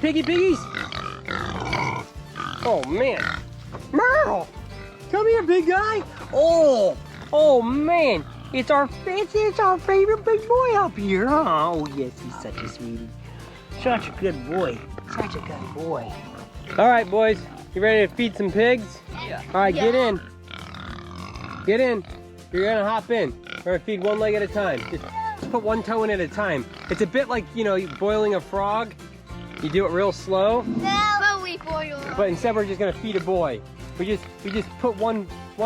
piggies? Oh man. Merle! Come here, big guy. Oh man. It's our favorite big boy up here, huh? Oh yes, he's such a sweetie. Such a good boy. Such a good boy. All right, boys. You ready to feed some pigs? Yeah. All right, get in. Get in. You're gonna hop in. We're gonna feed one leg at a time. Just put one toe in at a time. It's a bit like, you know, boiling a frog. You do it real slow. No, but we boil. But instead we're just gonna feed a boy. We just put one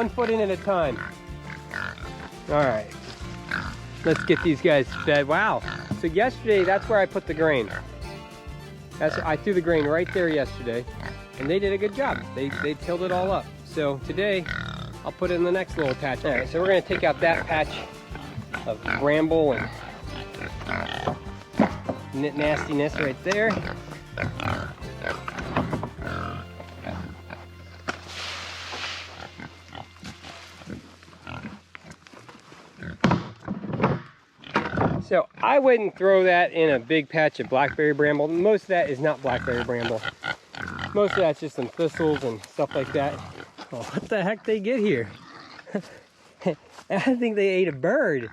foot in at a time. All right. Let's get these guys fed. Wow. So yesterday, that's where I put the grain. I threw the grain right there yesterday, and they did a good job. They tilled it all up. So today, I'll put it in the next little patch. All right, so we're gonna take out that patch of bramble and nastiness right there. So I wouldn't throw that in a big patch of blackberry bramble. Most of that is not blackberry bramble. Most of that's just some thistles and stuff like that. Oh, what the heck they get here? I think they ate a bird.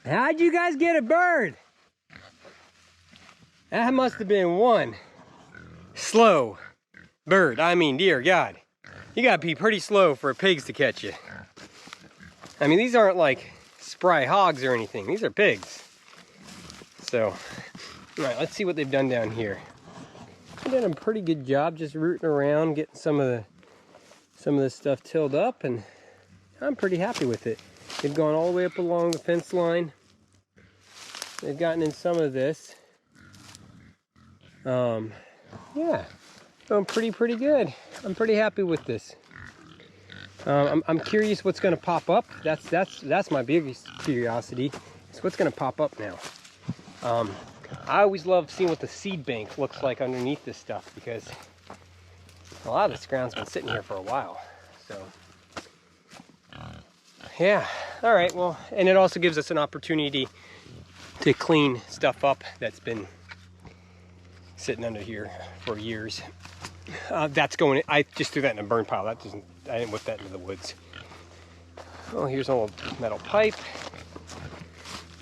How'd you guys get a bird? That must have been one slow bird. I mean, dear God. You gotta be pretty slow for pigs to catch you. I mean, these aren't like spry hogs or anything. These are pigs. So, all right, let's see what they've done down here. They've done a pretty good job just rooting around, getting some of the stuff tilled up, and I'm pretty happy with it. They've gone all the way up along the fence line. They've gotten in some of this. Yeah, going pretty good. I'm pretty happy with this. I'm curious what's going to pop up. That's my biggest curiosity. Is what's going to pop up now. I always love seeing what the seed bank looks like underneath this stuff, because a lot of this ground's been sitting here for a while. So yeah, all right. Well, and it also gives us an opportunity to clean stuff up that's been sitting under here for years. That's going. I just threw that in a burn pile. That doesn't. I didn't whip that into the woods. Oh, here's an old metal pipe.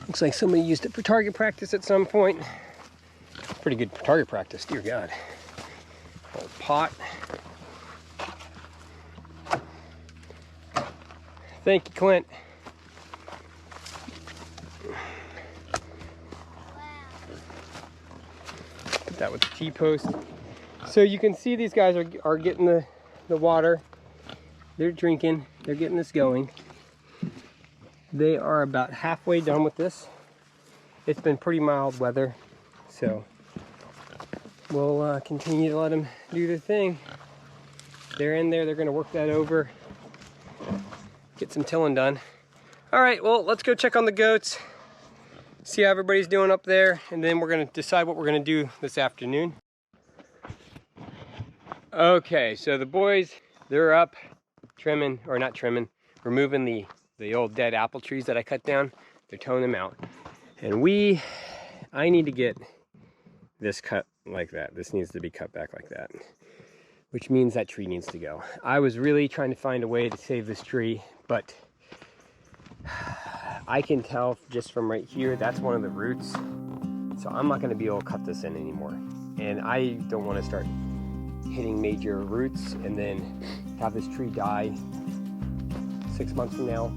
Looks like somebody used it for target practice at some point. Pretty good for target practice, dear God. Old pot. Thank you, Clint. Put that with the T-post. So you can see these guys are getting the water. They're drinking, they're getting this going. They are about halfway done with this. It's been pretty mild weather, so we'll continue to let them do their thing. They're in there, they're gonna work that over, get some tilling done. All right, well, let's go check on the goats, see how everybody's doing up there, and then we're gonna decide what we're gonna do this afternoon. Okay, so the boys, they're up trimming, or not trimming, removing the old dead apple trees that I cut down. They're towing them out. And I need to get this cut like that. This needs to be cut back like that, which means that tree needs to go. I was really trying to find a way to save this tree, but I can tell just from right here, that's one of the roots. So I'm not gonna be able to cut this in anymore. And I don't wanna start hitting major roots and then have this tree die 6 months from now.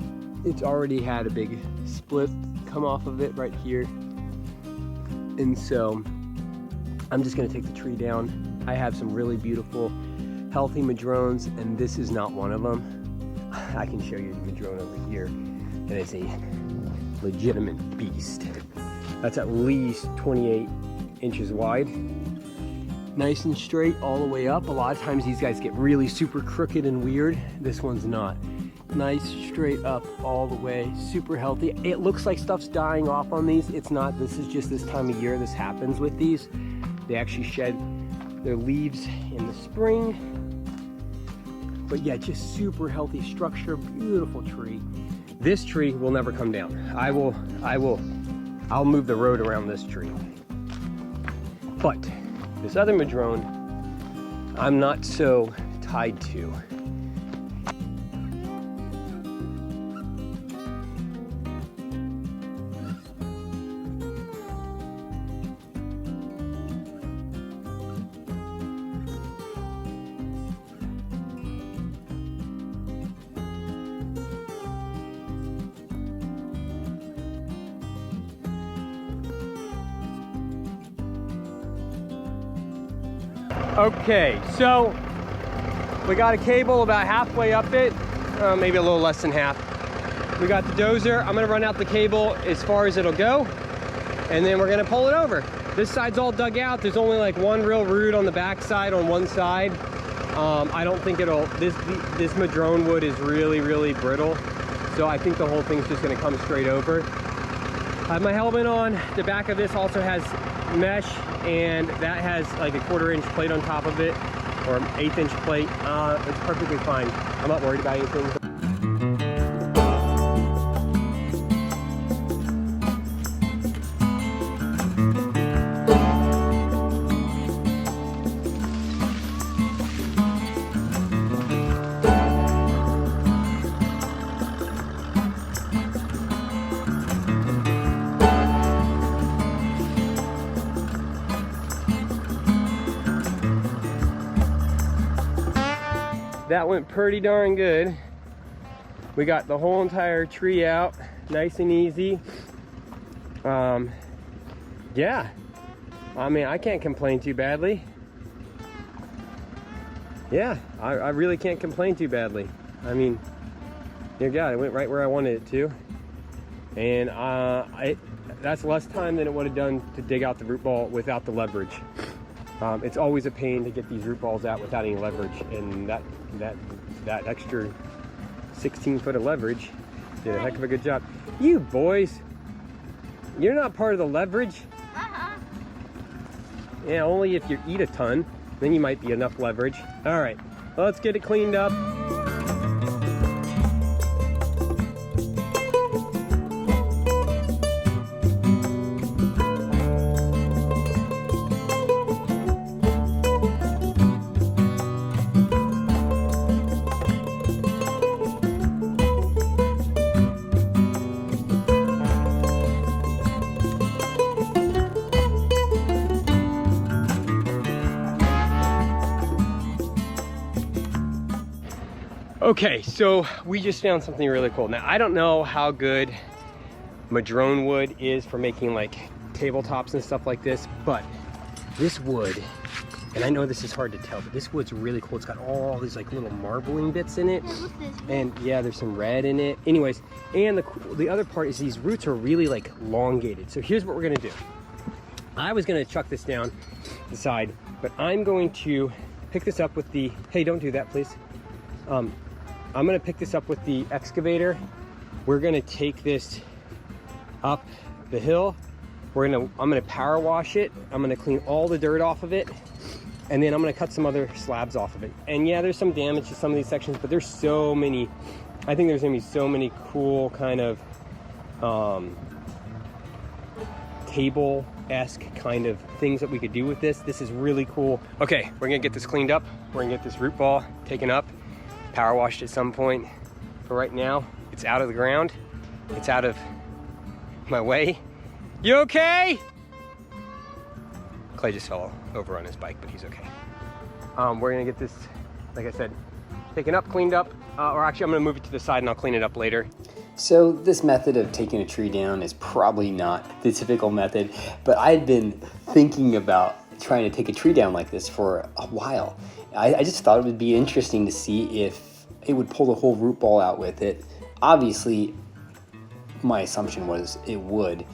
It's already had a big split come off of it right here. And so I'm just gonna take the tree down. I have some really beautiful, healthy madrones, and this is not one of them. I can show you the madrone over here. And it's a legitimate beast. That's at least 28 inches wide. Nice and straight all the way up. A lot of times these guys get really super crooked and weird. This one's not. Nice straight up all the way, super healthy. It looks like stuff's dying off on these. It's not. This is just this time of year this happens with these. They actually shed their leaves in the spring. But yeah, just super healthy structure, beautiful tree. This tree will never come down. I'll move the road around this tree. But This other madrone, I'm not so tied to. Okay, so we got a cable about halfway up it, maybe a little less than half. We got the dozer. I'm gonna run out the cable as far as it'll go, and then we're gonna pull it over. This side's all dug out. There's only like one real root on the back side on one side. I don't think it'll, this madrone wood is really, really brittle. So I think the whole thing's just gonna come straight over. I have my helmet on. The back of this also has mesh, and that has like a 1/4 inch plate on top of it, or an 1/8 inch plate. It's perfectly fine. I'm not worried about anything. That went pretty darn good. We got the whole entire tree out, nice and easy. Yeah, I mean, I can't complain too badly. Yeah, I really can't complain too badly. I mean, dear God, it went right where I wanted it to. And that's less time than it would have done to dig out the root ball without the leverage. It's always a pain to get these root balls out without any leverage, and that extra 16 foot of leverage did a heck of a good job. You boys, you're not part of the leverage. Yeah, only if you eat a ton, then you might be enough leverage. All right, let's get it cleaned up. Okay, so we just found something really cool. Now, I don't know how good madrone wood is for making like tabletops and stuff like this, but this wood, and I know this is hard to tell, but this wood's really cool. It's got all these like little marbling bits in it. And yeah, there's some red in it. Anyways, and the other part is these roots are really like elongated. So here's what we're gonna do. I was gonna chuck this down the side, but I'm going to pick this up with the, hey, don't do that, please. I'm gonna pick this up with the excavator. We're gonna take this up the hill. I'm gonna power wash it. I'm gonna clean all the dirt off of it. And then I'm gonna cut some other slabs off of it. And yeah, there's some damage to some of these sections, but there's so many, I think there's gonna be so many cool kind of table-esque kind of things that we could do with this. This is really cool. Okay, we're gonna get this cleaned up. We're gonna get this root ball taken up, power washed at some point. But right now, it's out of the ground. It's out of my way. You okay? Clay just fell over on his bike, but he's okay. We're gonna get this, like I said, taken up, cleaned up, or actually I'm gonna move it to the side and I'll clean it up later. So this method of taking a tree down is probably not the typical method, but I've been thinking about trying to take a tree down like this for a while. I just thought it would be interesting to see if it would pull the whole root ball out with it. Obviously, my assumption was it would.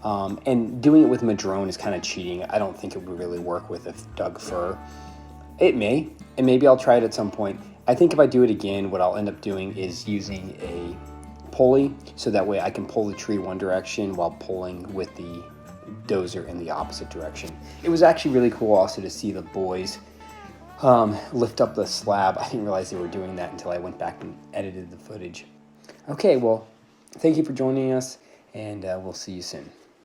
And doing it with madrone is kind of cheating. I don't think it would really work with a Doug fir. It may, and maybe I'll try it at some point. I think if I do it again, what I'll end up doing is using a pulley, so that way I can pull the tree one direction while pulling with the dozer in the opposite direction. It was actually really cool also to see the boys lift up the slab. I didn't realize they were doing that until I went back and edited the footage. Okay, well, thank you for joining us, and we'll see you soon.